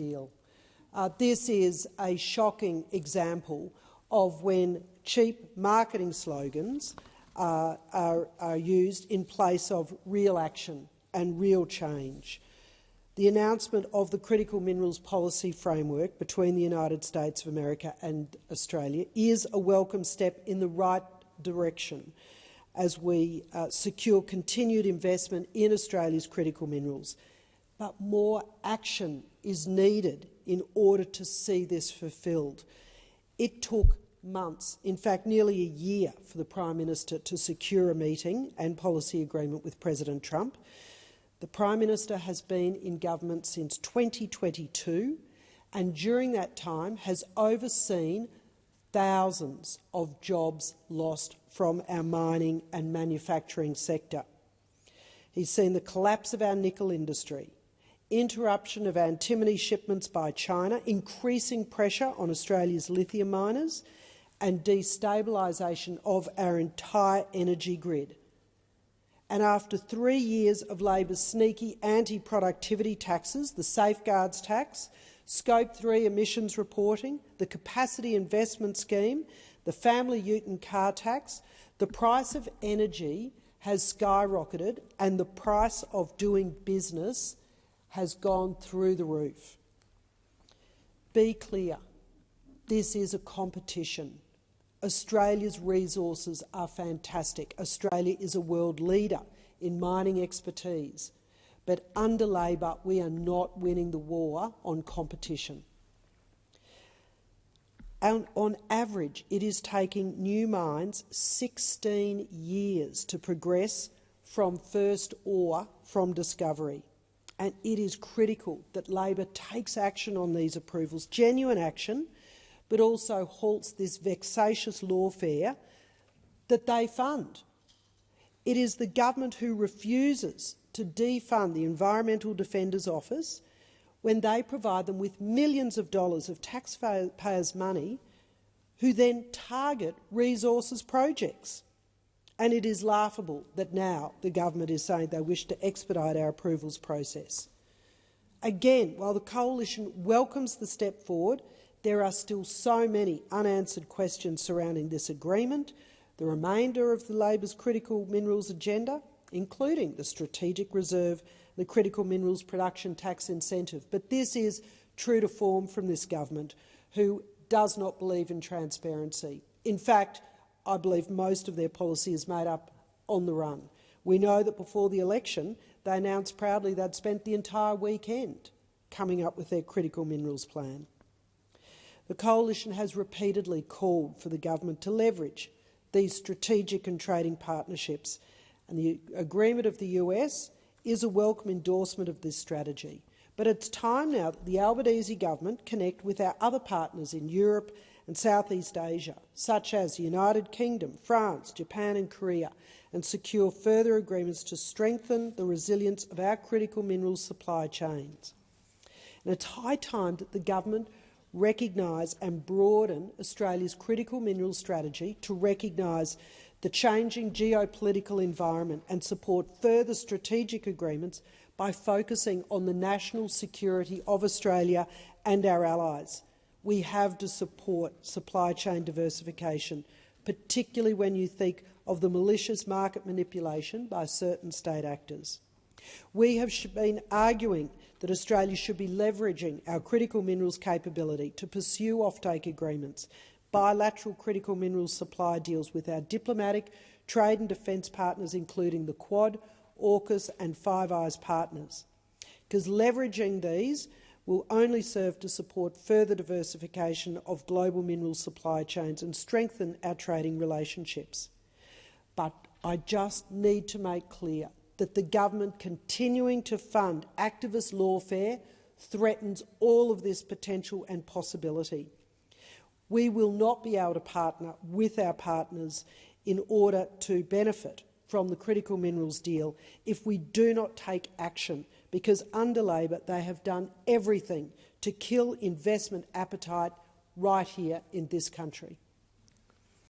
deal. This is a shocking example of when cheap marketing slogans are used in place of real action and real change. The announcement of the Critical Minerals Policy Framework between the United States of America and Australia is a welcome step in the right direction as we secure continued investment in Australia's critical minerals. But more action is needed in order to see this fulfilled. It took months, in fact nearly a year, for the Prime Minister to secure a meeting and policy agreement with President Trump. The Prime Minister has been in government since 2022 and during that time has overseen thousands of jobs lost from our mining and manufacturing sector. He's seen the collapse of our nickel industry, interruption of antimony shipments by China, increasing pressure on Australia's lithium miners, and destabilisation of our entire energy grid. And after 3 years of Labor's sneaky anti-productivity taxes, the Safeguards Tax, Scope 3 emissions reporting, the Capacity Investment Scheme, the Family Ute and Car Tax, the price of energy has skyrocketed and the price of doing business has gone through the roof. Be clear, this is a competition. Australia's resources are fantastic. Australia is a world leader in mining expertise. But under Labor, we are not winning the war on competition. And on average, it is taking new mines 16 years to progress from first ore from discovery. And it is critical that Labor takes action on these approvals, genuine action, but also halts this vexatious lawfare that they fund. It is the government who refuses to defund the Environmental Defender's Office when they provide them with millions of dollars of taxpayers' money, who then target resources projects. And it is laughable that now the government is saying they wish to expedite our approvals process. Again, while the Coalition welcomes the step forward, there are still so many unanswered questions surrounding this agreement, the remainder of the Labor's critical minerals agenda, including the strategic reserve, the critical minerals production tax incentive. But this is true to form from this government, who does not believe in transparency. In fact, I believe most of their policy is made up on the run. We know that before the election, they announced proudly they'd spent the entire weekend coming up with their critical minerals plan. The Coalition has repeatedly called for the government to leverage these strategic and trading partnerships, and the agreement of the US is a welcome endorsement of this strategy. But it's time now that the Albanese government connect with our other partners in Europe and Southeast Asia, such as the United Kingdom, France, Japan and Korea, and secure further agreements to strengthen the resilience of our critical minerals supply chains. And it's high time that the government recognise and broaden Australia's critical minerals strategy to recognise the changing geopolitical environment and support further strategic agreements by focusing on the national security of Australia and our allies. We have to support supply chain diversification, particularly when you think of the malicious market manipulation by certain state actors. We have been arguing that Australia should be leveraging our critical minerals capability to pursue offtake agreements, bilateral critical minerals supply deals with our diplomatic, trade and defence partners, including the Quad, AUKUS and Five Eyes partners, because leveraging these will only serve to support further diversification of global mineral supply chains and strengthen our trading relationships. But I just need to make clear that the government continuing to fund activist lawfare threatens all of this potential and possibility. We will not be able to partner with our partners in order to benefit from the critical minerals deal if we do not take action, because under Labor they have done everything to kill investment appetite right here in this country.